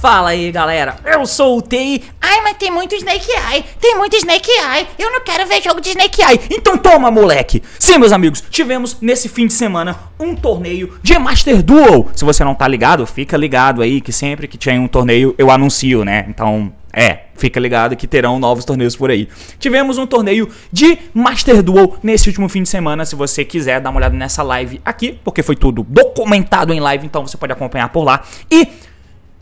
Fala aí, galera, eu sou o TI. Ai, mas tem muito Snake Eye, eu não quero ver jogo de Snake Eye. Então toma, moleque. Sim, meus amigos, tivemos nesse fim de semana um torneio de Master Duel. Se você não tá ligado, fica ligado aí que sempre que tiver um torneio eu anuncio, né? Então, fica ligado que terão novos torneios por aí. Tivemos um torneio de Master Duel nesse último fim de semana. Se você quiser dar uma olhada nessa live aqui, porque foi tudo documentado em live, então você pode acompanhar por lá. E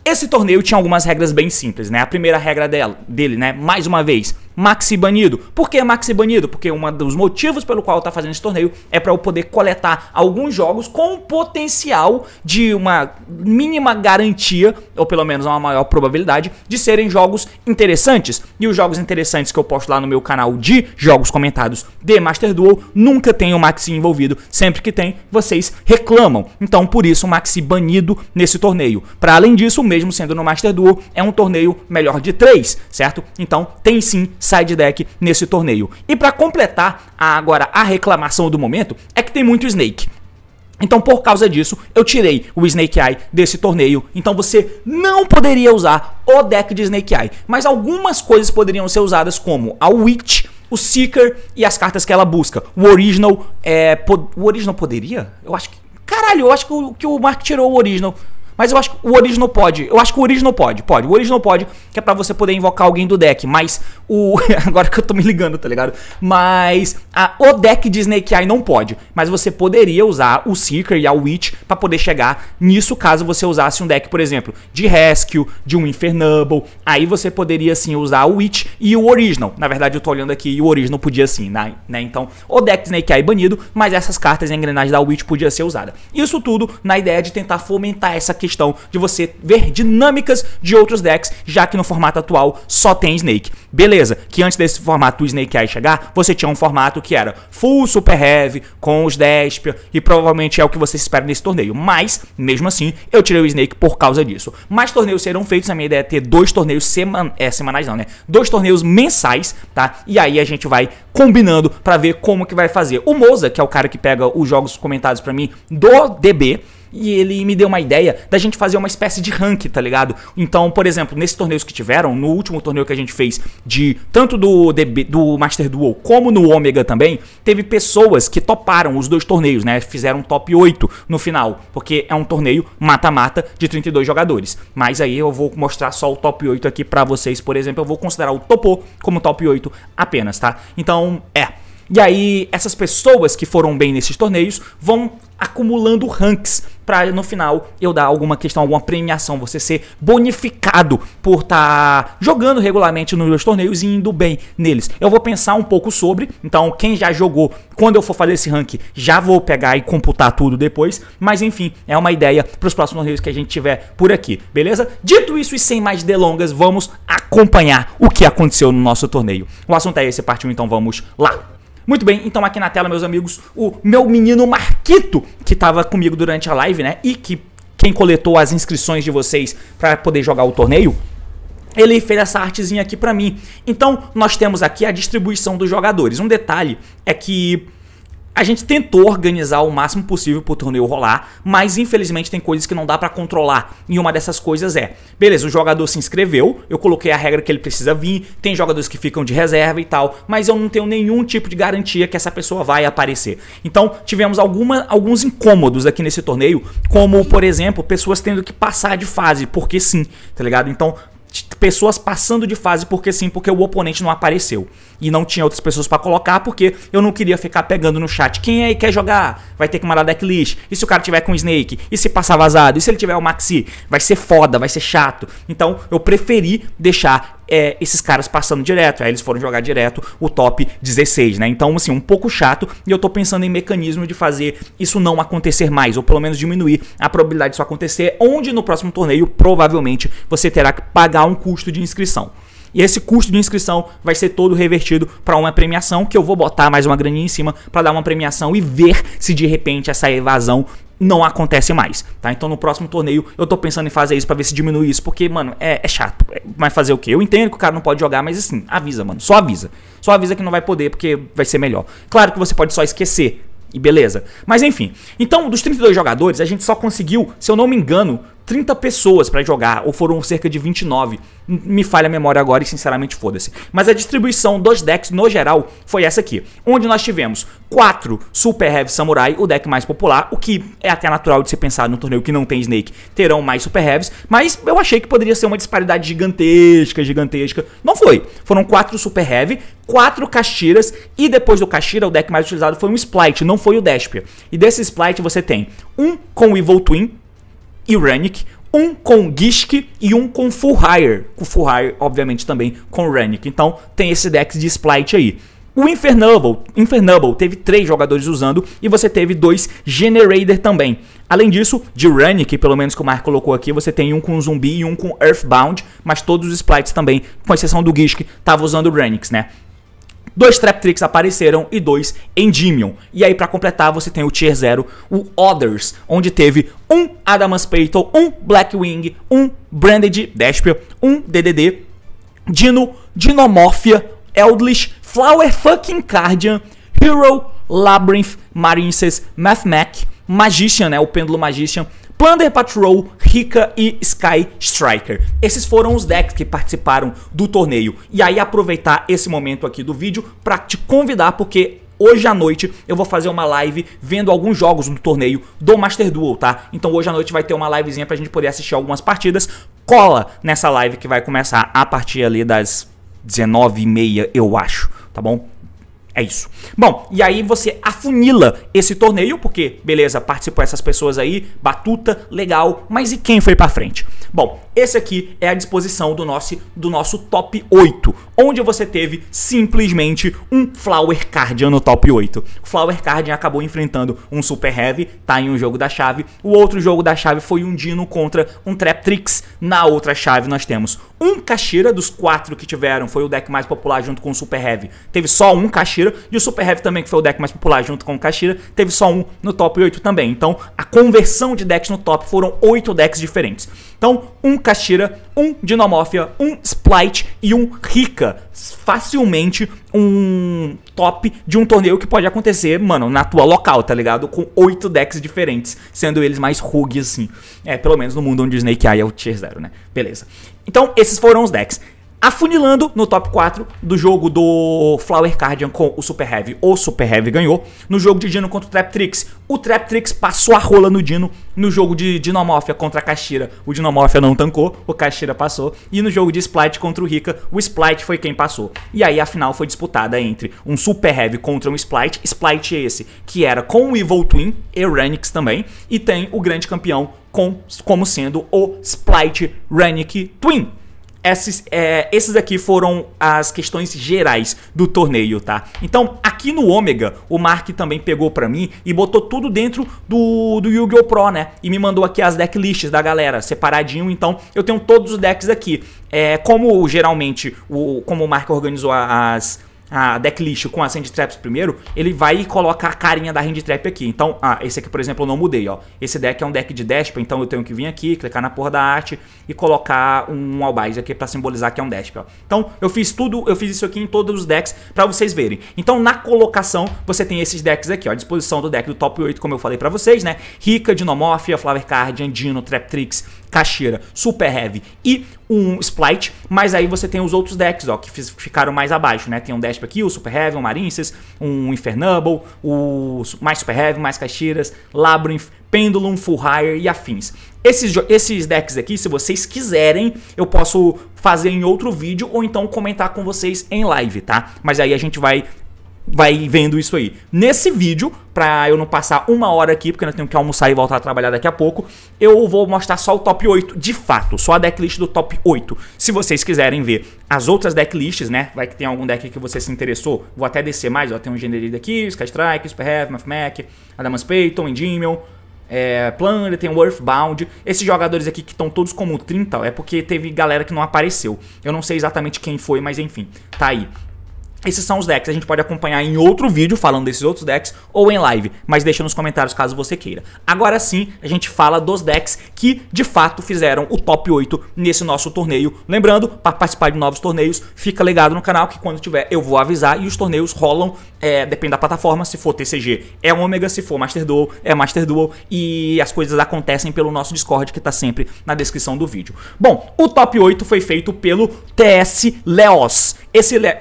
esse torneio tinha algumas regras bem simples, né? A primeira regra dele, né? Mais uma vez, Maxi banido. Por que Maxi banido? Porque um dos motivos pelo qual eu tô fazendo esse torneio é para eu poder coletar alguns jogos com potencial de uma mínima garantia, ou pelo menos uma maior probabilidade, de serem jogos interessantes. E os jogos interessantes que eu posto lá no meu canal de jogos comentados de Master Duel, nunca tem o Maxi envolvido. Sempre que tem, vocês reclamam. Então, por isso, o Maxi banido nesse torneio. Para além disso, mesmo sendo no Master Duel, é um torneio melhor de 3, certo? Então, tem sim side deck nesse torneio. E para completar agora a reclamação do momento, é que tem muito Snake. Então, por causa disso, eu tirei o Snake Eye desse torneio. Então, você não poderia usar o deck de Snake Eye. Mas algumas coisas poderiam ser usadas, como a Witch, o Seeker e as cartas que ela busca. O Original, o Original poderia? Eu acho que... Caralho, eu acho que o Mark tirou o Original. Mas eu acho que o Original pode. O Original pode. O Original pode, que é pra você poder invocar alguém do deck. Mas o... Agora que eu tô me ligando, tá ligado? Mas o deck de Snake Eye não pode. Mas você poderia usar o Seeker e a Witch pra poder chegar nisso, caso você usasse um deck, por exemplo, de Rescue, de um Infernable. Aí você poderia sim usar o Witch e o Original. Na verdade eu tô olhando aqui e o Original podia sim, né? Então o deck de Snake Eye banido, mas essas cartas em engrenagem da Witch podia ser usada. Isso tudo na ideia de tentar fomentar essa questão de você ver dinâmicas de outros decks, já que no formato atual só tem Snake. Beleza, que antes desse formato do Snake Eye chegar, você tinha um formato que era full super heavy, com os Despia, e provavelmente é o que você espera nesse torneio. Mas, mesmo assim, eu tirei o Snake por causa disso. Mais torneios serão feitos, a minha ideia é ter 2 torneios semanais não, né? 2 torneios mensais, tá? E aí a gente vai combinando pra ver como que vai fazer. O Moza, que é o cara que pega os jogos comentados pra mim do DB, e ele me deu uma ideia da gente fazer uma espécie de rank, tá ligado? Então, por exemplo, nesses torneios que tiveram, no último torneio que a gente fez, tanto do Master Duel como no Ômega também, teve pessoas que toparam os 2 torneios, né? Fizeram um top 8 no final, porque é um torneio mata-mata de 32 jogadores. Mas aí eu vou mostrar só o top 8 aqui pra vocês, por exemplo, eu vou considerar o Topô como top 8 apenas, tá? Então, E aí, essas pessoas que foram bem nesses torneios vão acumulando ranks pra no final eu dar alguma premiação, você ser bonificado por estar jogando regularmente nos meus torneios e indo bem neles. Eu vou pensar um pouco sobre, então quem já jogou, quando eu for fazer esse rank, já vou pegar e computar tudo depois, mas enfim, é uma ideia pros próximos torneios que a gente tiver por aqui, beleza? Dito isso e sem mais delongas, vamos acompanhar o que aconteceu no nosso torneio. O assunto é esse, partiu, então vamos lá. Muito bem, então aqui na tela, meus amigos, o meu menino Marquito, que tava comigo durante a live, né, e que quem coletou as inscrições de vocês para poder jogar o torneio, ele fez essa artezinha aqui pra mim. Então, nós temos aqui a distribuição dos jogadores. Um detalhe é que a gente tentou organizar o máximo possível pro torneio rolar, mas infelizmente tem coisas que não dá pra controlar. E uma dessas coisas beleza, o jogador se inscreveu, eu coloquei a regra que ele precisa vir, tem jogadores que ficam de reserva e tal, mas eu não tenho nenhum tipo de garantia que essa pessoa vai aparecer. Então tivemos alguns incômodos aqui nesse torneio, como por exemplo, pessoas tendo que passar de fase, porque sim, tá ligado? Então, pessoas passando de fase porque sim, porque o oponente não apareceu. E não tinha outras pessoas pra colocar, porque eu não queria ficar pegando no chat. Quem aí quer jogar? Vai ter que mandar decklist. E se o cara tiver com Snake? E se passar vazado? E se ele tiver o Maxi? Vai ser foda, vai ser chato. Então eu preferi deixar esses caras passando direto. Aí eles foram jogar direto o top 16, né? Então assim, um pouco chato. E eu tô pensando em mecanismo de fazer isso não acontecer mais, ou pelo menos diminuir a probabilidade disso acontecer, onde no próximo torneio provavelmente você terá que pagar um custo de inscrição. E esse custo de inscrição vai ser todo revertido para uma premiação, que eu vou botar mais uma graninha em cima para dar uma premiação e ver se de repente essa evasão não acontece mais, tá? Então no próximo torneio eu tô pensando em fazer isso pra ver se diminui isso, porque, mano, é chato. Vai fazer o quê? Eu entendo que o cara não pode jogar, mas assim, avisa, mano, só avisa. Só avisa que não vai poder, porque vai ser melhor. Claro que você pode só esquecer, e beleza. Mas enfim, então dos 32 jogadores, a gente só conseguiu, se eu não me engano, 30 pessoas pra jogar, ou foram cerca de 29. Me falha a memória agora e sinceramente foda-se. Mas a distribuição dos decks no geral foi essa aqui, onde nós tivemos 4 Super Heavy Samurai, o deck mais popular, o que é até natural de ser pensado no torneio que não tem Snake, terão mais Super Heavies, mas eu achei que poderia ser uma disparidade gigantesca. Não foi. Foram 4 Super Heavy, 4 Kashiras, e depois do Kashira, o deck mais utilizado foi um Splight, não foi o Despia. E desse Splight você tem um com o Evil Twin e Runic, um com Gishki e um com Full Hire. O Full Hire, obviamente, também com Runic. Então tem esse deck de Splight aí. O Infernable teve 3 jogadores usando e você teve 2 Generator também. Além disso, de Runic, pelo menos que o Marco colocou aqui, você tem um com Zumbi e um com Earthbound, mas todos os Splites também, com exceção do Gishki, estavam usando Runics, né? 2 Trap Tricks apareceram e 2 Endymion. E aí pra completar você tem o Tier 0, o Others, onde teve um Adamantium, um Blackwing, um Branded Despia, um DDD, Dino, Dinomorphia, Eldritch, Flower fucking Cardian, Hero, Labyrinth, Marinces, Mathmech, Magician, né, o Pêndulo Magician, Plunder Patrol, Rika e Sky Striker. Esses foram os decks que participaram do torneio. E aí aproveitar esse momento aqui do vídeo para te convidar, porque hoje à noite eu vou fazer uma live vendo alguns jogos do torneio do Master Duel, tá? Então hoje à noite vai ter uma livezinha pra gente poder assistir algumas partidas. Cola nessa live que vai começar a partir ali das 19h30, eu acho, tá bom? É isso. Bom, e aí você afunila esse torneio, porque, beleza, participou essas pessoas aí, batuta, legal, mas e quem foi pra frente? Bom, esse aqui é a disposição do nosso top 8, onde você teve simplesmente um Flower Cardian no top 8. O Flower Cardian acabou enfrentando um Super Heavy, tá em um jogo da chave. O outro jogo da chave foi um Dino contra um Trap Tricks. Na outra chave nós temos um Kashira, dos 4 que tiveram, foi o deck mais popular junto com o Super Heavy. Teve só um Kashira, e o Super Heavy também, que foi o deck mais popular junto com o Kashira, teve só um no top 8 também. Então, a conversão de decks no top foram 8 decks diferentes. Então, um Kashira, um Dinomorphia, um Splight e um Rika. Facilmente um top de um torneio que pode acontecer, mano, na tua local, tá ligado? Com 8 decks diferentes, sendo eles mais rogue assim. É, pelo menos no mundo onde o Snake Eye é o Tier 0, né? Beleza. Então, esses foram os decks. Afunilando no top 4 do jogo do Flower Cardian com o Super Heavy, o Super Heavy ganhou. No jogo de Dino contra o Trap Tricks, o Trap Tricks passou a rola no Dino. No jogo de Dinomorphia contra a Kashira, o Dinomorphia não tancou, o Kashira passou. E no jogo de Splight contra o Rika, o Splight foi quem passou. E aí a final foi disputada entre um Super Heavy contra um Splight. Splight esse que era com o Evil Twin e Runics também. E tem o grande campeão como sendo o Splight Runic Twin. Esses aqui foram as questões gerais do torneio, tá? Então, aqui no Ômega, o Mark também pegou pra mim e botou tudo dentro do Yu-Gi-Oh! Pro, né? E me mandou aqui as decklists da galera, separadinho. Então, eu tenho todos os decks aqui. Como geralmente, como o Mark organizou a decklist com as Hand Traps primeiro, ele vai e coloca a carinha da Hand Trap aqui. Então, esse aqui, por exemplo, eu não mudei, ó. Esse deck é um deck de Despia, então eu tenho que vir aqui, clicar na porra da arte e colocar um Albais aqui pra simbolizar que é um Despia, ó. Então, eu fiz isso aqui em todos os decks pra vocês verem. Então, na colocação, você tem esses decks aqui, ó, a disposição do deck do top 8, como eu falei pra vocês, né? Rika, Dinomorphia, Flower Cardian, Dino, Trap Tricks, Kashira, Super Heavy e um Splight, mas aí você tem os outros decks, ó, que ficaram mais abaixo, né? Tem um Despia aqui, o Super Heavy, um Marinces, um Infernable, mais Super Heavy, mais Kashiras, Labyrinth, Pendulum, Full Hire e afins. Esses decks aqui, se vocês quiserem, eu posso fazer em outro vídeo ou então comentar com vocês em live, tá? Mas aí a gente vai vendo isso aí. Nesse vídeo, pra eu não passar 1 hora aqui, porque eu tenho que almoçar e voltar a trabalhar daqui a pouco, eu vou mostrar só o top 8 de fato, só a decklist do top 8. Se vocês quiserem ver as outras decklists, né, vai que tem algum deck que você se interessou, vou até descer mais, ó, tem um Generator aqui, Sky Strike, Super Heavy, Mathmech, Adamantium, Endymion, Plunder, tem o Earthbound. Esses jogadores aqui que estão todos como 30, é porque teve galera que não apareceu. Eu não sei exatamente quem foi, mas enfim, tá aí. Esses são os decks, a gente pode acompanhar em outro vídeo falando desses outros decks ou em live, mas deixa nos comentários caso você queira. Agora sim, a gente fala dos decks que de fato fizeram o top 8 nesse nosso torneio. Lembrando, para participar de novos torneios, fica ligado no canal que quando tiver eu vou avisar e os torneios rolam, depende da plataforma, se for TCG é Ômega, se for Master Duel é Master Duel e as coisas acontecem pelo nosso Discord que tá sempre na descrição do vídeo. Bom, o top 8 foi feito pelo TS Leoz.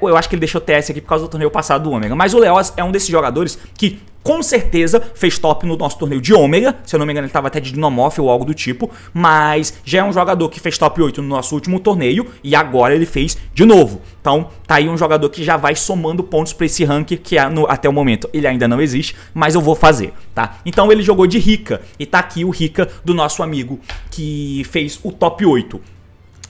Eu acho que ele deixou TS aqui por causa do torneio passado do Ômega, mas o Leoz é um desses jogadores que com certeza fez top no nosso torneio de Ômega, se eu não me engano ele estava até de Dinomorph ou algo do tipo, mas já é um jogador que fez top 8 no nosso último torneio e agora ele fez de novo. Então tá aí um jogador que já vai somando pontos para esse ranking que até o momento ele ainda não existe, mas eu vou fazer, tá? Então ele jogou de Rika e tá aqui o Rika do nosso amigo que fez o top 8.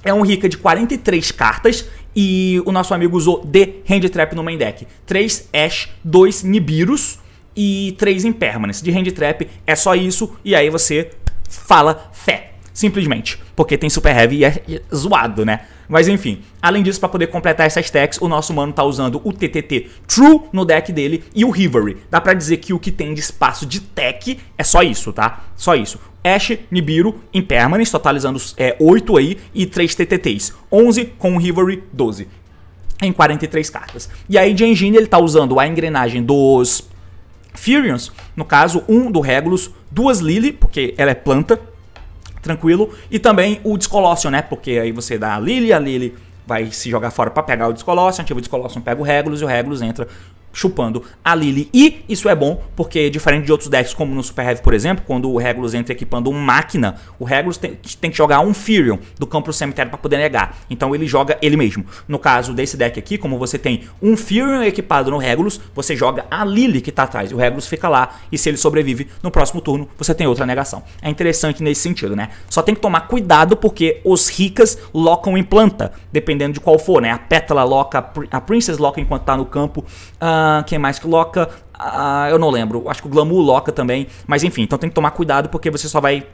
É um Rika de 43 cartas e o nosso amigo usou de Hand Trap no main deck. 3 Ash, 2 Nibiros e 3 Impermanence. De Hand Trap é só isso e aí você fala fé, simplesmente. Porque tem Super Heavy e é zoado, né? Mas enfim, além disso, para poder completar essas techs, o nosso mano tá usando o TTT True no deck dele e o Reverie. Dá pra dizer que o que tem de espaço de tech é só isso, tá? Só isso. Ash, Nibiru, Impermanence, totalizando 8 aí e 3 TTTs. 11 com o Reverie, 12. Em 43 cartas. E aí de engine ele tá usando a engrenagem dos Furions, no caso, um do Regulus, 2 Lily, porque ela é planta, tranquilo, e também o Discolossian, né, porque aí você dá a Lily vai se jogar fora para pegar o Discolossian, ativa o Discolossian, pega o Regulus e o Regulus entra chupando a Lily. E isso é bom, porque diferente de outros decks, como no Super Heavy, por exemplo, quando o Regulus entra equipando um máquina, o Regulus tem que jogar um Furion do campo pro cemitério para poder negar. Então ele joga ele mesmo. No caso desse deck aqui, como você tem um Furion equipado no Regulus, você joga a Lily que tá atrás. E o Regulus fica lá, e se ele sobrevive, no próximo turno você tem outra negação. É interessante nesse sentido, né? Só tem que tomar cuidado, porque os Rikas locam em planta, dependendo de qual for, né? A Pétala loca, a Princess loca enquanto tá no campo. Quem mais que loca? Eu não lembro. Acho que o Glamour loca também. Mas enfim, então tem que tomar cuidado porque você só vai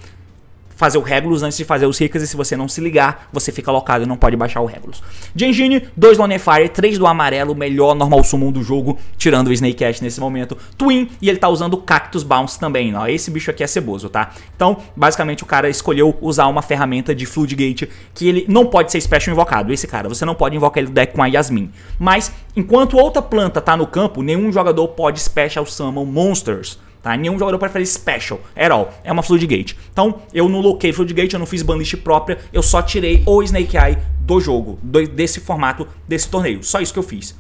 fazer o Regulus antes de fazer os Rikas. E se você não se ligar, você fica locado e não pode baixar o Regulus. De engine, 2 Lone Fire, 3 do amarelo. O melhor normal summon do jogo, tirando o Snake Ash nesse momento. Twin, e ele tá usando o Cactus Bounce também. Ó. Esse bicho aqui é ceboso, tá? Então, basicamente, o cara escolheu usar uma ferramenta de Floodgate que ele não pode ser special invocado. Esse cara, você não pode invocar ele do deck com a Yasmin. Mas, enquanto outra planta tá no campo, nenhum jogador pode special summon monsters. Tá? Nenhum jogador pode fazer special at all. É uma Floodgate. Então, eu não loquei Floodgate, eu não fiz banlist própria, eu só tirei o Snake Eye do jogo, desse formato, desse torneio. Só isso que eu fiz.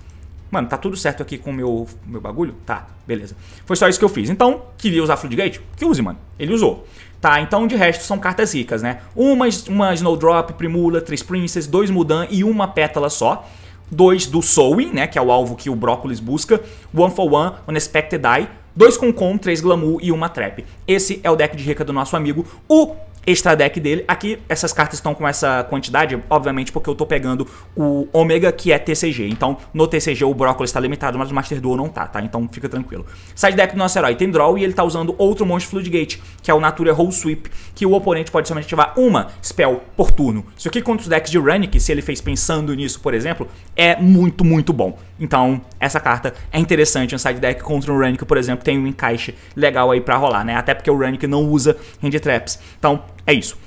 Mano, tá tudo certo aqui com o meu bagulho? Tá, beleza. Foi só isso que eu fiz. Então, queria usar Floodgate? Que use, mano. Ele usou. Tá, então de resto são cartas ricas, né? Uma Snowdrop, Primula, 3 Princess, 2 Mudan e uma Pétala só. 2 do Sowing, né? Que é o alvo que o Brócolis busca. 1 for 1, Unexpected Eye. 2 com, 3 Glamour e uma Trap. Esse é o deck de Rika do nosso amigo. O extra deck dele, aqui essas cartas estão com essa quantidade, obviamente porque eu tô pegando o Ômega, que é TCG. Então no TCG o Brócolis está limitado, mas o Master Duel não tá? Então fica tranquilo. Side deck do nosso herói tem Draw e ele tá usando outro monstro Floodgate, que é o Natura Hole Sweep, que o oponente pode somente ativar uma spell por turno. Isso aqui contra os decks de Runic, se ele fez pensando nisso, por exemplo, é muito, muito bom. Então essa carta é interessante, um side deck contra o Runic, por exemplo, tem um encaixe legal aí pra rolar, né? Até porque o Runic não usa Hand Traps. Então é isso.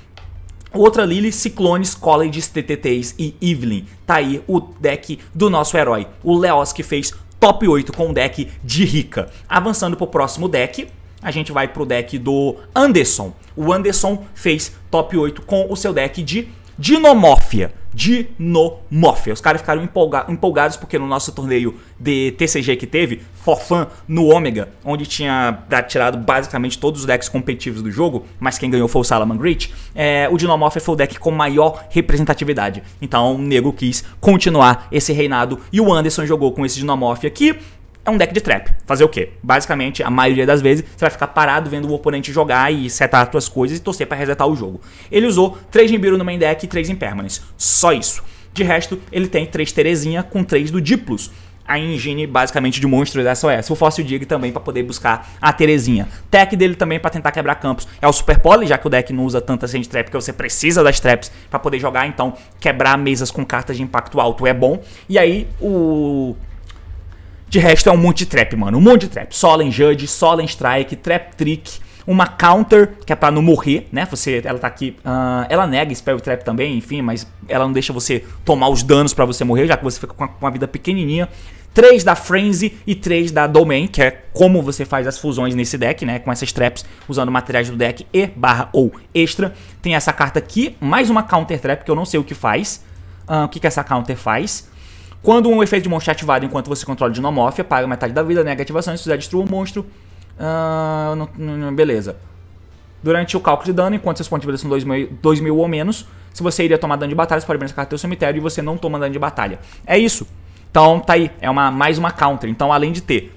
Outra Lily, Ciclones, Colleges, TTTs e Evelyn. Tá aí o deck do nosso herói, o Leoz, que fez top 8 com o deck de Rika. Avançando pro próximo deck, a gente vai pro deck do Anderson. O Anderson fez top 8 com o seu deck de Dinomorphia. Os caras ficaram empolgados porque no nosso torneio de TCG que teve, For Fun, no Ômega, onde tinha tirado basicamente todos os decks competitivos do jogo, mas quem ganhou foi o Salamangreat, o Dinomorphia foi o deck com maior representatividade. Então o nego quis continuar esse reinado e o Anderson jogou com esse Dinomorphia aqui. É um deck de trap. Fazer o quê? Basicamente, a maioria das vezes, você vai ficar parado vendo o oponente jogar e setar as suas coisas e torcer pra resetar o jogo. Ele usou 3 Nibiru no main deck e 3 Impermanence. Só isso. De resto, ele tem 3 Terezinha com 3 do Diplos. A engine basicamente de monstros SOS. O Fossil Dig também para poder buscar a Terezinha. Tech dele também para tentar quebrar campos é o Super Poly, já que o deck não usa tantas hand trap, porque você precisa das traps para poder jogar. Então, quebrar mesas com cartas de impacto alto é bom. E aí, o De resto é um monte de trap, mano. Um monte de trap. Solen Judge, Solen Strike, Trap Trick. Uma counter, que é pra não morrer, né? Ela tá aqui. Ela nega Spell Trap também, enfim, mas ela não deixa você tomar os danos pra você morrer, já que você fica com uma vida pequenininha. 3 da Frenzy e 3 da Domain, que é como você faz as fusões nesse deck, né? Com essas traps, usando materiais do deck e / ou extra. Tem essa carta aqui, mais uma counter trap, que eu não sei o que faz. O que essa counter faz? Quando um efeito de monstro é ativado enquanto você controla Dinomorphia, paga metade da vida, nega ativação, se quiser destruir o monstro. Beleza. Durante o cálculo de dano, enquanto seus pontos de vida são 2.000 ou menos, se você iria tomar dano de batalha, você pode abrir essa carta do seu cemitério e você não toma dano de batalha. É isso. Então tá aí, é mais uma counter. Então além de ter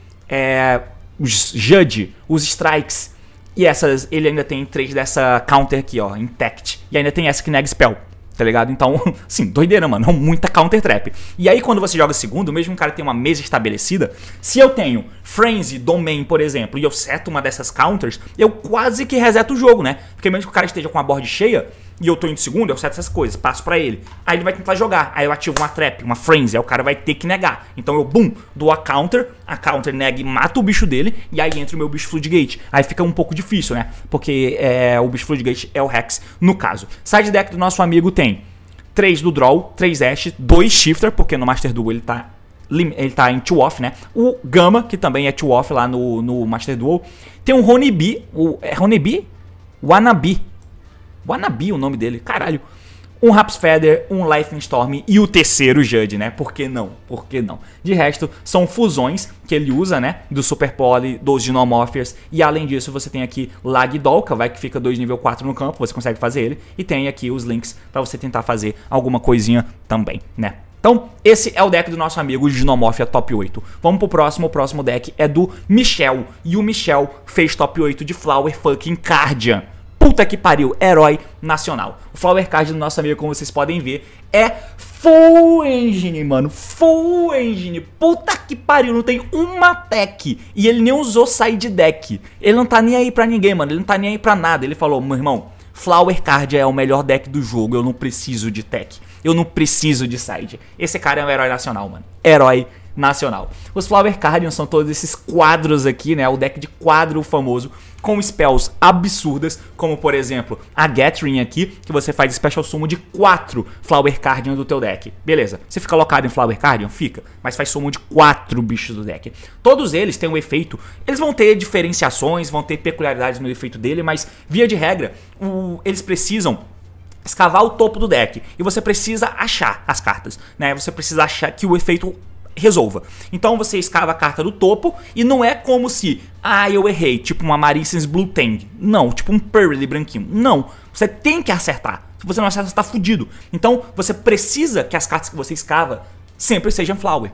os Judge, os Strikes e essas, ele ainda tem 3 dessa counter aqui, ó, Intact. E ainda tem essa que nega Spell. Tá ligado? Então, sim, doideira, mano. É muita counter trap. E aí, quando você joga segundo, mesmo que o cara tenha uma mesa estabelecida, se eu tenho Frenzy, Domain, por exemplo, e eu seto uma dessas counters, eu quase que reseto o jogo, né? Porque mesmo que o cara esteja com a board cheia e eu tô indo segundo, eu seto essas coisas, passo pra ele. Aí ele vai tentar jogar. Aí eu ativo uma trap, uma Frenzy, aí o cara vai ter que negar. Então eu, dou a counter nega e mata o bicho dele, e aí entra o meu bicho Floodgate. Aí fica um pouco difícil, né? Porque o bicho Floodgate é o Hex, no caso. Side deck do nosso amigo tem 3 do Draw, 3 Ash, 2 Shifter, porque no Master Duel ele tá em 2-off, né? O Gama, que também é 2-off lá no Master Duel. Tem um Honeybee, Honeybee? Wannabe o nome dele, caralho. Um Raps Feather, um Lightning Storm e o terceiro Judge, né? Por que não? Por que não? De resto, são fusões que ele usa, né? Do Super Poly, dos Dinomorphias. E além disso, você tem aqui Lagdoll, que fica 2 nível 4 no campo, você consegue fazer ele. E tem aqui os links pra você tentar fazer alguma coisinha também, né? Então, esse é o deck do nosso amigo Dinomorphia Top 8. Vamos pro próximo. O próximo deck é do Michel. E o Michel fez Top 8 de Flower Fucking Cardian. Puta que pariu, herói nacional. O Flower Card do nosso amigo, como vocês podem ver, é Full Engine, mano. Full Engine. Puta que pariu, não tem uma tech. E ele nem usou side deck. Ele não tá nem aí pra ninguém, mano. Ele não tá nem aí pra nada. Ele falou, meu irmão, Flower Card é o melhor deck do jogo. Eu não preciso de tech. Eu não preciso de side. Esse cara é um herói nacional, mano. Herói nacional. Os Flower Cardians são todos esses quadros aqui, né? O deck de quadro famoso, com spells absurdas, como por exemplo a Gathering aqui, que você faz special summon de 4 Flower Cardian do teu deck. Beleza, você fica locado em Flower Cardian? Fica, mas faz summon de 4 bichos do deck. Todos eles têm um efeito, eles vão ter diferenciações, vão ter peculiaridades no efeito dele, mas via de regra, eles precisam escavar o topo do deck, e você precisa achar as cartas, né? Você precisa achar que o efeito resolva. Então você escava a carta do topo e não é como se, eu errei, tipo uma Maricens Blue Tang. Não, tipo um Pearly branquinho. Não, você tem que acertar. Se você não acerta, você tá fudido. Então você precisa que as cartas que você escava sempre sejam Flower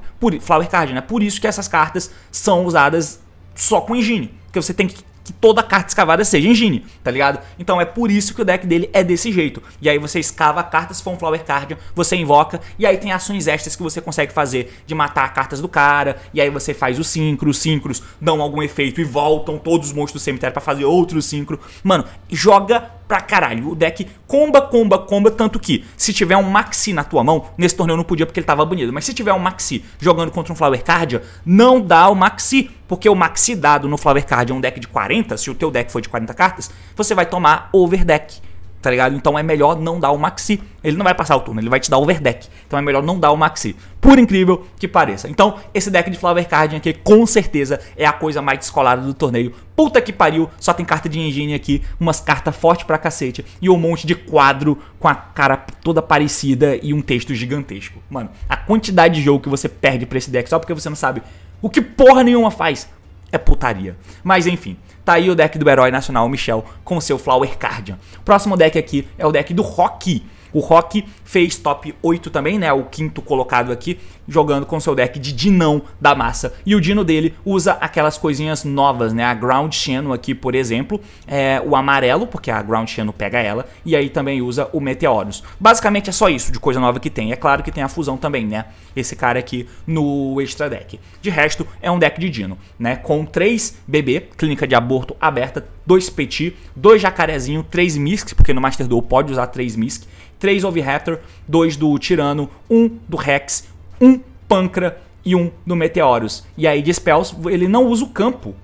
Card, né? Por isso que essas cartas são usadas só com Engine, porque você tem que toda carta escavada seja Engine, tá ligado? Então é por isso que o deck dele é desse jeito. E aí você escava a carta, se for um Flower Card, você invoca, e aí tem ações extras que você consegue fazer de matar cartas do cara, e aí você faz o Synchro, os Synchros dão algum efeito e voltam todos os monstros do cemitério pra fazer outro Synchro. Mano, joga pra caralho. O deck comba, tanto que se tiver um Maxi na tua mão, nesse torneio não podia porque ele tava banido, mas se tiver um Maxi jogando contra um Flower Card, não dá o Maxi, porque o Maxi dado no Flower Card é um deck de 40, se o teu deck for de 40 cartas, você vai tomar Overdeck, tá ligado? Então é melhor não dar o Maxi. Ele não vai passar o turno, ele vai te dar Overdeck. Então é melhor não dar o Maxi, por incrível que pareça. Então esse deck de Flower Card aqui com certeza é a coisa mais descolada do torneio. Puta que pariu, só tem carta de Engine aqui, umas cartas fortes pra cacete e um monte de quadro com a cara toda parecida e um texto gigantesco. Mano, a quantidade de jogo que você perde pra esse deck só porque você não sabe o que porra nenhuma faz é putaria. Mas enfim, tá aí o deck do herói nacional Michel com seu Flower Cardian. O próximo deck aqui é o deck do Rocky. O Rocky fez top 8 também, né? O quinto colocado aqui, jogando com seu deck de Dinão da massa. E o Dino dele usa aquelas coisinhas novas, né? A Ground Xeno aqui, por exemplo, o amarelo, porque a Ground Xeno pega ela. E aí também usa o Meteoros. Basicamente é só isso de coisa nova que tem. É claro que tem a fusão também, né? Esse cara aqui no extra deck. De resto, é um deck de Dino, né? Com 3 bebê, clínica de aborto aberta, 2 Petit, 2 Jacarezinho, 3 Misk, porque no Master Duel pode usar 3 Misk, 3 Oviraptor, 2 do Tirano, 1 do Rex, 1 Pancra e um do Meteoros. E aí de spells ele não usa o campo.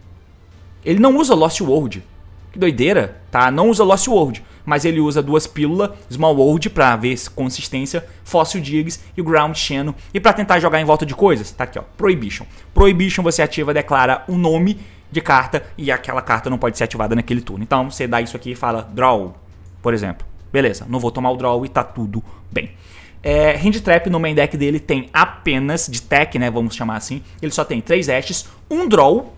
Ele não usa Lost World. Que doideira, tá? Não usa Lost World. Mas ele usa 2 pílulas, Small World pra ver consistência, Fossil Digs e o Ground Xeno. E pra tentar jogar em volta de coisas, tá aqui ó, Prohibition. Prohibition você ativa, declara um nome de carta e aquela carta não pode ser ativada naquele turno. Então você dá isso aqui e fala Draw, por exemplo. Beleza, não vou tomar o Draw e tá tudo bem. Hand Trap no main deck dele tem apenas, de tech, né, vamos chamar assim, ele só tem 3 Ashes, um Draw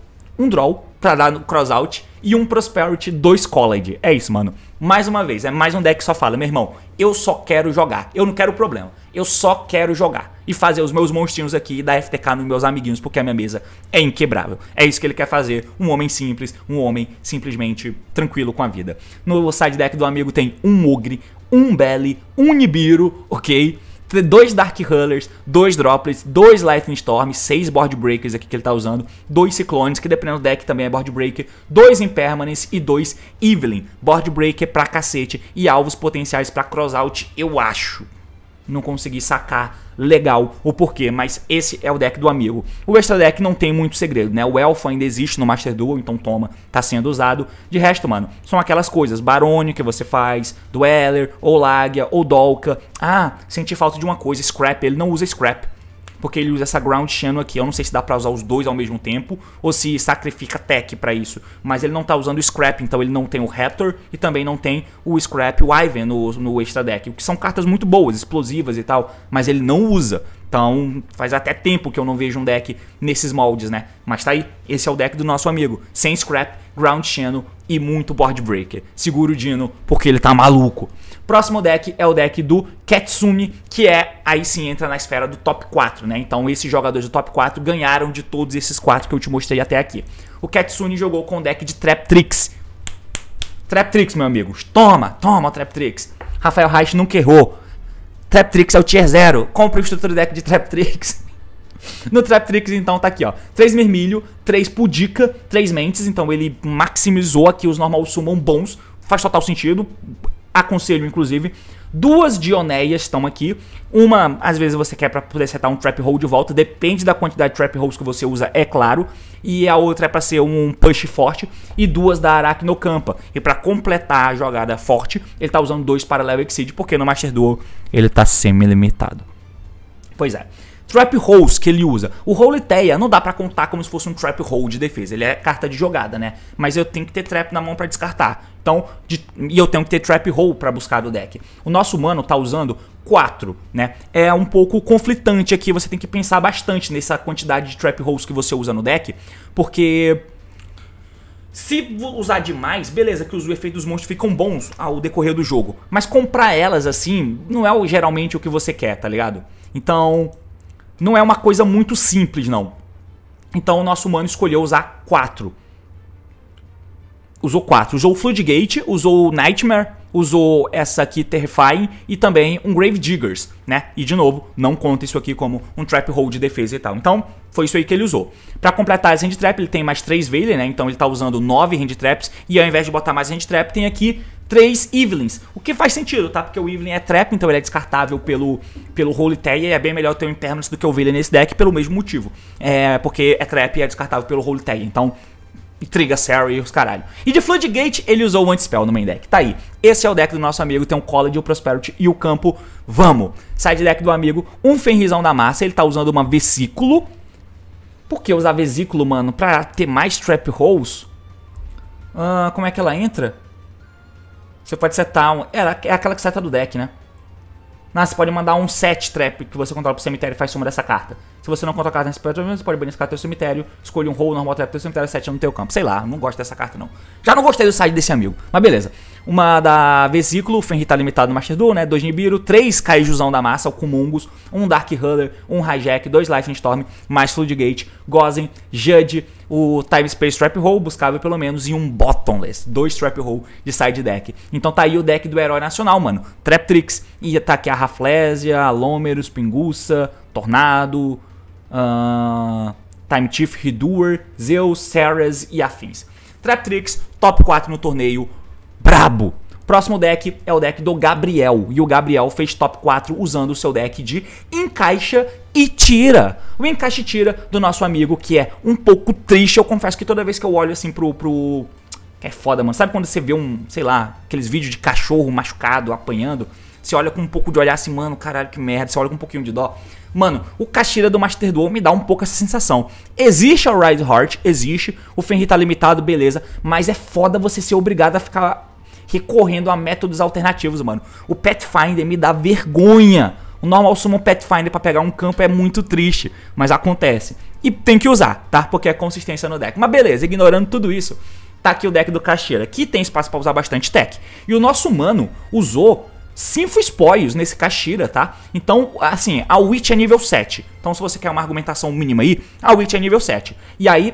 pra dar no Crossout e um Prosperity, 2 Collide. É isso, mano. Mais uma vez, é mais um deck que só fala, meu irmão, eu só quero jogar, eu não quero problema, eu só quero jogar e fazer os meus monstrinhos aqui e dar FTK nos meus amiguinhos, porque a minha mesa é inquebrável. É isso que ele quer fazer, um homem simples, um homem simplesmente tranquilo com a vida. No side deck do amigo tem um Ogre, um Belly, um Nibiru, ok? 2 Dark Hullers, 2 Droplets, 2 Lightning Storm, 6 Board Breakers aqui que ele tá usando, 2 Ciclones, que dependendo do deck também é Board Breaker, 2 Impermanence e 2 Evelyn. Board Breaker pra cacete e alvos potenciais pra Crossout, eu acho. Não consegui sacar legal o porquê, mas esse é o deck do amigo. O extra deck não tem muito segredo, né? O Elfo ainda existe no Master Duel, então toma, tá sendo usado. De resto, mano, são aquelas coisas, Barônio que você faz, Dweller, ou Lágia, ou Dolka. Ah, senti falta de uma coisa, Scrap, ele não usa Scrap. Porque ele usa essa Ground Xeno aqui. Eu não sei se dá pra usar os dois ao mesmo tempo ou se sacrifica Tech pra isso. Mas ele não tá usando o Scrap, então ele não tem o Raptor e também não tem o Scrap, o Ivan no extra deck. Que são cartas muito boas, explosivas e tal, mas ele não usa. Então faz até tempo que eu não vejo um deck nesses moldes, né? Mas tá aí, esse é o deck do nosso amigo. Sem Scrap, Ground Xeno e muito Board Breaker. Segura o Dino porque ele tá maluco. Próximo deck é o deck do Katsumi, que aí sim entra na esfera do top 4, né? Então esses jogadores do top 4 ganharam de todos esses 4 que eu te mostrei até aqui. O Katsumi jogou com o deck de Traptrix. Traptrix, meu amigo. Toma o Traptrix. Rafael Reich nunca errou. Traptrix é o tier 0. Compre o estrutura deck de Traptrix. No Traptrix, então, tá aqui, ó. 3 Vermelho, 3 Pudica, 3 Mentes. Então ele maximizou aqui os normal summon bons. Faz total sentido. Aconselho, inclusive. 2 Dioneias estão aqui. Uma, às vezes, você quer pra poder setar um Trap Hole de volta. Depende da quantidade de Trap Holes que você usa, é claro. E a outra é pra ser um push forte. E 2 da Arachnocampa. E pra completar a jogada forte, ele tá usando 2 para Level Exceed, porque no Master Duel ele tá semi-limitado. Pois é. Trap Holes que ele usa. O Holyteia não dá pra contar como se fosse um Trap Hole de defesa. Ele é carta de jogada, né? Mas eu tenho que ter Trap na mão pra descartar. Então, e eu tenho que ter Trap Hole pra buscar do deck. O nosso mano tá usando 4, né? É um pouco conflitante aqui. Você tem que pensar bastante nessa quantidade de Trap Holes que você usa no deck. Porque se usar demais, beleza, que os efeitos dos monstros ficam bons ao decorrer do jogo. Mas comprar elas assim, não é geralmente o que você quer, tá ligado? Então não é uma coisa muito simples, não. Então o nosso mano escolheu usar 4. Usou 4. Usou o Floodgate, usou o Nightmare, usou essa aqui, Terrifying, e também um Gravediggers, né? E de novo, não conta isso aqui como um Trap Hole de defesa e tal. Então, foi isso aí que ele usou. Pra completar as Hand Trap, ele tem mais 3 Veiler, né? Então ele tá usando 9 Hand Traps, e ao invés de botar mais Hand Trap, tem aqui 3 Evelyns. O que faz sentido, tá? Porque o Evelyn é Trap, então ele é descartável pelo Holyteia, e é bem melhor ter um Impermanence do que o Veiler nesse deck, pelo mesmo motivo. Porque é Trap e é descartável pelo Holyteia, então Triga, Sarah e os caralho. E de Floodgate, ele usou o Anti-Spell no main deck. Tá aí. Esse é o deck do nosso amigo. Tem um College, o Prosperity e o campo. Vamos. Side deck do amigo. Um Fenrisão da Massa. Ele tá usando uma Vesículo. Por que usar Vesículo, mano? Pra ter mais Trap Holes? Como é que ela entra? Você pode setar é aquela que seta do deck, né? Você pode mandar um set trap que você controla pro cemitério e faz soma dessa carta. Se você não controla a carta nesse cemitério, você pode banir essa carta do cemitério, escolhe um roll normal trap do cemitério e set no teu campo. Sei lá, não gosto dessa carta não. Já não gostei do side desse amigo, mas beleza. Uma da Vesículo, o Fenrir tá limitado no Master Duel, né? 2 Nibiru, 3 Kaijuzão da Massa, o Kumungus, um Dark Huller, um Hijack, 2 Lightning Storm, mais Floodgate, Gozen, Judge, o Time Space Trap Hole, buscável pelo menos, e um Bottomless, 2 Trap Hole de side deck. Então tá aí o deck do herói nacional, mano. Traptrix, e tá aqui a Rafflesia, a Lomerus, Pinguça, Tornado, Time Thief, Redoer, Zeus, Ceres e afins. Traptrix, top 4 no torneio, brabo. Próximo deck é o deck do Gabriel. E o Gabriel fez top 4 usando o seu deck de Encaixa e Tira. O Encaixa e Tira do nosso amigo, que é um pouco triste. Eu confesso que toda vez que eu olho assim pro... É foda, mano. Sabe quando você vê sei lá, aqueles vídeos de cachorro machucado, apanhando? Você olha com um pouco de olhar assim, mano, caralho, que merda. Você olha com um pouquinho de dó. Mano, o Kashira do Master Duel me dá um pouco essa sensação. Existe o Rise Heart, existe. O Fenrir tá limitado, beleza. Mas é foda você ser obrigado a ficar recorrendo a métodos alternativos, mano. O Pathfinder me dá vergonha. O normal summon Pathfinder pra pegar um campo é muito triste, mas acontece. E tem que usar, tá? Porque é consistência no deck. Mas beleza, ignorando tudo isso, tá aqui o deck do Kashira, que tem espaço pra usar bastante tech. E o nosso mano usou 5 spoils nesse Kashira, tá? Então, assim, a Witch é nível 7. Então, se você quer uma argumentação mínima aí, a Witch é nível 7. E aí,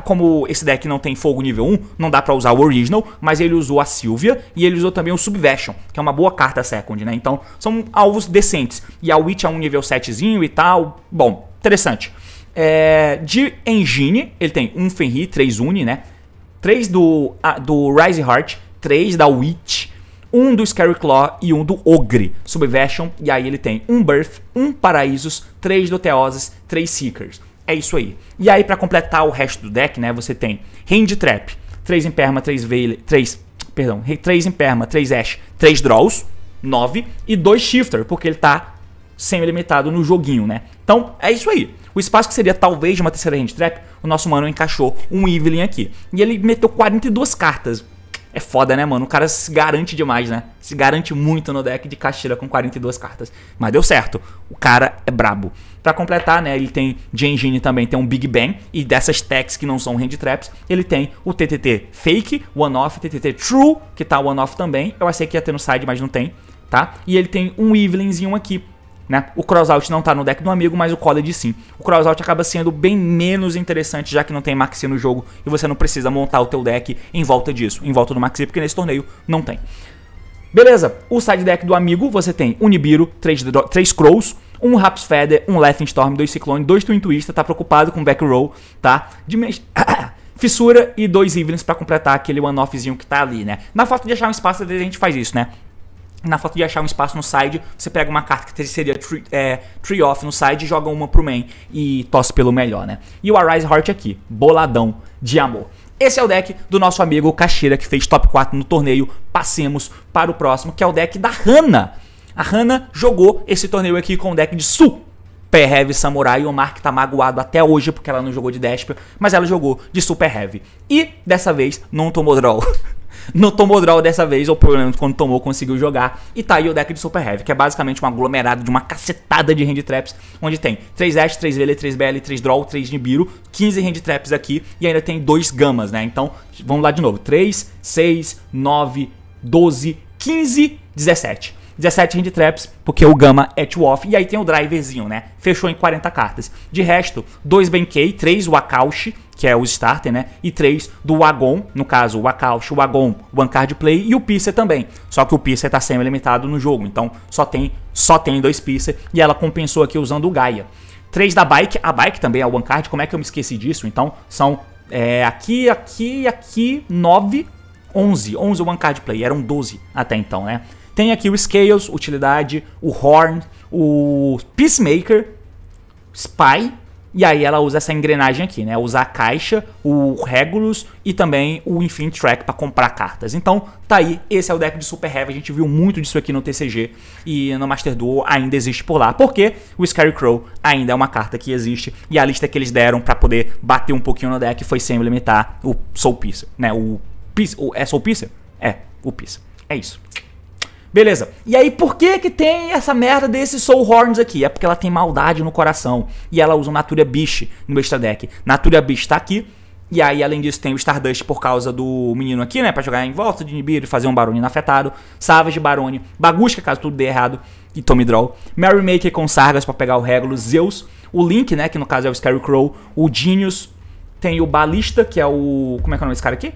como esse deck não tem fogo nível 1, não dá pra usar o Original, mas ele usou a Sylvia e ele usou também o Subversion, que é uma boa carta second, né? Então, são alvos decentes. E a Witch é um nível 7zinho e tal. Bom, interessante. De Engine, ele tem um Fenrir, 3 Uni, né? 3 do Rise Heart, 3 da Witch, um do Scary Claw e um do Ogre Subversion. E aí ele tem um Birth, um Paraísos, 3 do Theoses, 3 Seekers. É isso aí. E aí pra completar o resto do deck, né, você tem Hand Trap, 3 Imperma, 3 Veil, 3 Imperma, 3 Ash, 3 Draws, 9 e 2 Shifter, porque ele tá semi-limitado no joguinho, né? Então é isso aí. O espaço que seria talvez de uma terceira Hand Trap, o nosso mano encaixou um Evelyn aqui. E ele meteu 42 cartas. É foda, né, mano? O cara se garante demais, né? Se garante muito no deck de Kashira com 42 cartas. Mas deu certo. O cara é brabo. Pra completar, né, ele tem de Engine também, tem um Big Bang. E dessas techs que não são Hand Traps, ele tem o TTT Fake, One Off, TTT True, que tá One Off também. Eu achei que ia ter no side, mas não tem, tá? E ele tem um Evelynzinho aqui, né? O Crossout não tá no deck do amigo, mas o College sim. O Crossout acaba sendo bem menos interessante, já que não tem Maxi no jogo e você não precisa montar o teu deck em volta disso, em volta do Maxi, porque nesse torneio não tem. Beleza, o side deck do amigo, você tem um Nibiru, 3 Crows, um Rapsfeather, um Laughing Storm, 2 Ciclone, 2 Twin Twister, tá preocupado com back row, tá? Fissura e 2 Evelyns pra completar aquele one-offzinho que tá ali, né? Na falta de achar um espaço, às vezes a gente faz isso, né? Na falta de achar um espaço no side, você pega uma carta que seria Tree Off no side, joga uma pro main e tosse pelo melhor, né? E o Arise Heart aqui, boladão de amor. Esse é o deck do nosso amigo Kashira, que fez top 4 no torneio. Passemos para o próximo, que é o deck da Hana. A Hana jogou esse torneio aqui com o deck de Super Heavy Samurai. O Mark tá magoado até hoje porque ela não jogou de Desper, mas ela jogou de Super Heavy. E dessa vez não tomou draw. Não tomou draw dessa vez, ou pelo menos quando tomou conseguiu jogar. E tá aí o deck de Super Heavy, que é basicamente um aglomerado de uma cacetada de Hand Traps, onde tem 3 Ash, 3 Veil, 3 BL, 3 Draw, 3 Nibiru, 15 Hand Traps aqui, e ainda tem 2 Gamas, né? Então, vamos lá de novo, 3, 6, 9, 12, 15, 17. 17 Hand Traps, porque o Gama é 2-off, e aí tem o Driverzinho, né? Fechou em 40 cartas. De resto, 2 Benkei, 3 Wakaushi, que é o starter, né? E 3 do Wagon, no caso, o Wakaushi, o Wagon, o One Card Play e o Piscer também. Só que o Piscer tá semi-limitado no jogo, então só tem 2 Piscer, e ela compensou aqui usando o Gaia. 3 da Bike, a Bike também é o One Card, como é que eu me esqueci disso? Então, são aqui, 9, 11 One Card Play, eram 12 até então, né? Tem aqui o Scales, utilidade, o Horn, o Peacemaker, Spy, e aí ela usa essa engrenagem aqui, né? Usa a caixa, o Regulus e também o Infinite Track para comprar cartas. Então, tá aí, esse é o deck de Super Heavy, a gente viu muito disso aqui no TCG e no Master Duel ainda existe por lá, porque o Scarecrow ainda é uma carta que existe e a lista que eles deram para poder bater um pouquinho no deck foi sem limitar o Soul Piercer, né? É Soul Piercer? É, o Piercer. É isso. Beleza, e aí por que tem essa merda desses Soul Horns aqui? É porque ela tem maldade no coração e ela usa o Naturia Beast no extra deck. Naturia Beast tá aqui, e aí além disso tem o Stardust por causa do menino aqui, né? Pra jogar em volta de Nibiru e fazer um Barone afetado. Savage, Barone, Bagusca caso tudo dê errado e tome draw. Mary Maker com Sargas pra pegar o Regulus, Zeus. O Link, né, que no caso é o Scarecrow. O Genius, tem o Balista, que é o... como é que é o nome desse cara aqui?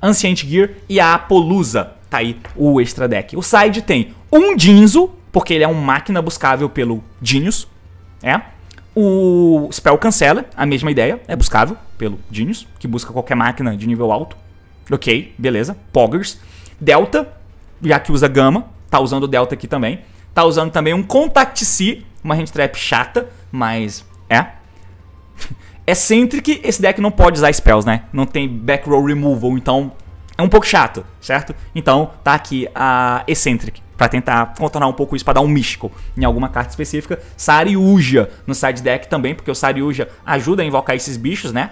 Ancient Gear e a Apollusa. Tá aí o extra deck. O side tem um Jinzo, porque ele é uma máquina buscável pelo Genius. O Spell Cancela, a mesma ideia, é buscável pelo Genius, que busca qualquer máquina de nível alto. Ok, beleza. Poggers. Delta, já que usa Gama, tá usando o Delta aqui também. Tá usando também um Contact C, uma hand trap chata, mas Eccentric, esse deck não pode usar spells, né? Não tem back row removal, então é um pouco chato, certo? Então tá aqui a Eccentric, pra tentar contornar um pouco isso, pra dar um Mystical em alguma carta específica. Sariuja no side deck também, porque o Sariuja ajuda a invocar esses bichos, né?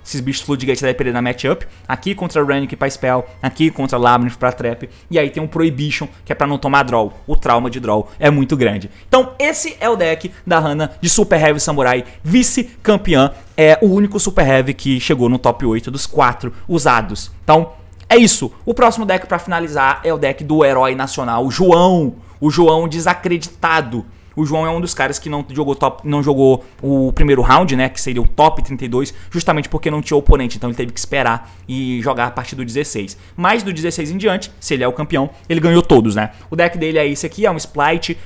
Esses bichos Floodgate da perder na matchup. Aqui contra Runic pra Spell, aqui contra Labyrinth pra Trap. E aí tem um Prohibition, que é pra não tomar draw. O trauma de draw é muito grande. Então esse é o deck da Hana de Super Heavy Samurai, vice-campeã. É o único Super Heavy que chegou no top 8 dos 4 usados. Então é isso. O próximo deck pra finalizar é o deck do herói nacional, o João. O João desacreditado. O João é um dos caras que não jogou o primeiro round, né, que seria o top 32, justamente porque não tinha oponente, então ele teve que esperar e jogar a partir do 16. Mas do 16 em diante, se ele é o campeão, ele ganhou todos, né? O deck dele é esse aqui, é um Splite,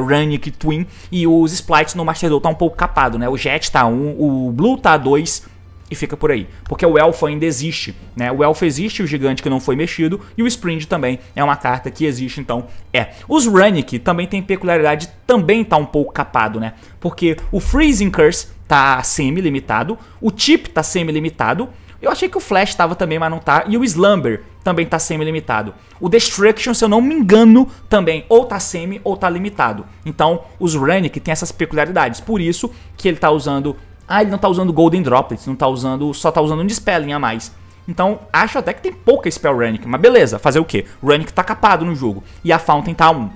Runic Twin, e os Splites no Master Duel tá um pouco capado, né? O Jet tá 1, o Blue tá 2, e fica por aí, porque o Elfo ainda existe, né? O Elfo existe, o Gigante que não foi mexido, e o Spring também é uma carta que existe, então Os Runic também tem peculiaridade, também tá um pouco capado, né? Porque o Freezing Curse tá semi-limitado, o Chip tá semi-limitado, eu achei que o Flash tava também, mas não tá, e o Slumber também tá semi-limitado. O Destruction, se eu não me engano, também ou tá semi ou tá limitado. Então, os Runic tem essas peculiaridades, por isso que ele tá usando... ele não tá usando Golden Droplets, não tá usando, só tá usando um Dispelling a mais. Então, acho até que tem pouca Spell Runic, mas beleza, fazer o quê? O Runic tá capado no jogo, e a Fountain tá 1,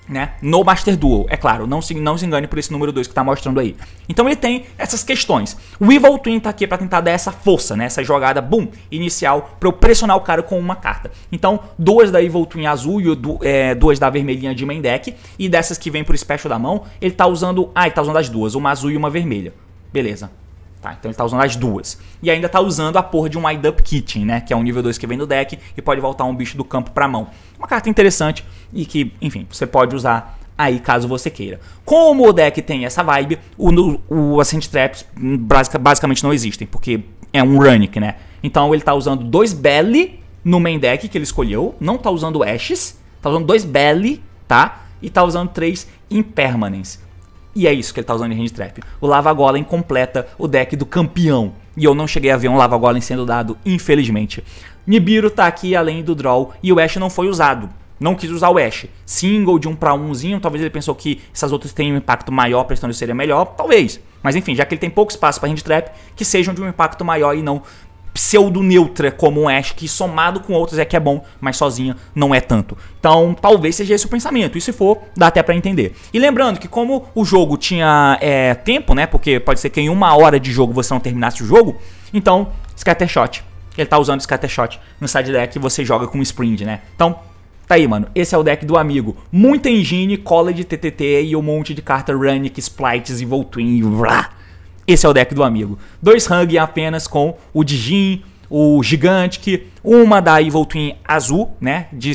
né? No Master Duel, é claro, não se engane por esse número 2 que tá mostrando aí. Então ele tem essas questões. O Evil Twin tá aqui pra tentar dar essa força, né? Essa jogada, boom, inicial, pra eu pressionar o cara com uma carta. Então, 2 da Evil Twin azul e 2 da vermelhinha de main deck, e dessas que vem pro special da mão, ele tá usando... ele tá usando as duas, uma azul e uma vermelha. Beleza. Tá, então ele tá usando as duas. E ainda tá usando a porra de um Wide Up Kitchen, né? Que é um nível 2 que vem no deck e pode voltar um bicho do campo pra mão. Uma carta interessante e que, enfim, você pode usar aí caso você queira. Como o deck tem essa vibe, as Hand Traps basicamente não existem, porque é um Runic, né? Então ele tá usando 2 Belly no main deck que ele escolheu. Não tá usando Ashes, tá usando 2 Belly, tá? E tá usando 3 Impermanence. E é isso que ele tá usando em Hand Trap. O Lava Golem completa o deck do campeão. E eu não cheguei a ver um Lava Golem sendo dado, infelizmente. Nibiru tá aqui além do draw. E o Ash não foi usado. Não quis usar o Ash. Single de 1 para 1zinho. Talvez ele pensou que essas outras têm um impacto maior, prestando seria melhor. Talvez. Mas enfim, já que ele tem pouco espaço para Hand Trap, que sejam de um impacto maior e não pseudo-neutra como um Ash, que somado com outros é que é bom, mas sozinha não é tanto. Então talvez seja esse o pensamento, e se for, dá até pra entender. E lembrando que como o jogo tinha tempo, né, porque pode ser que em 1 hora de jogo você não terminasse o jogo, então Scattershot, ele tá usando Scattershot no side deck e você joga com Spring, né. Então tá aí, mano, esse é o deck do amigo. Muita engine, cola de TTT e um monte de carta Runic, Splites, Evil Twin, blá. Esse é o deck do amigo. 2 Hug apenas com o Dijin, o Gigantic, uma da Evil Twin azul, né, de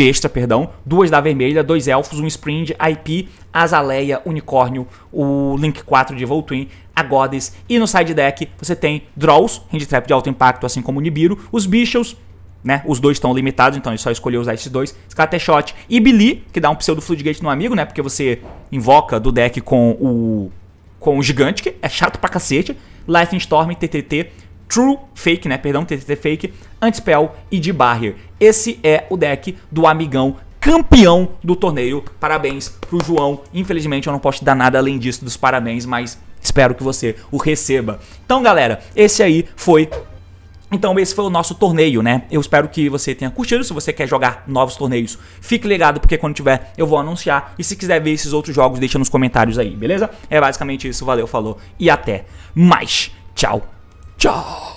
extra, perdão, 2 da vermelha, 2 elfos, um Spring, IP, Azaleia, Unicórnio, o Link 4 de Evil Twin, a Goddess, e no side deck você tem Draws, Hand Trap de alto impacto, assim como o Nibiru, os Bichos, né, os 2 estão limitados, então ele só escolheu usar esses 2, Scattershot e Billy, que dá um pseudo Floodgate no amigo, né, porque você invoca do deck com o Gigante, que é chato pra cacete, Lightning Storm, TTT, True Fake, né, perdão, TTT Fake, Anti-Spell e de Barrier. Esse é o deck do amigão campeão do torneio. Parabéns pro João. Infelizmente eu não posso te dar nada além disso dos parabéns, mas espero que você o receba. Então galera, esse foi o nosso torneio, né? Eu espero que você tenha curtido. Se você quer jogar novos torneios, fique ligado, porque quando tiver eu vou anunciar. E se quiser ver esses outros jogos, deixa nos comentários aí, beleza? É basicamente isso, valeu, falou e até mais. Tchau, tchau.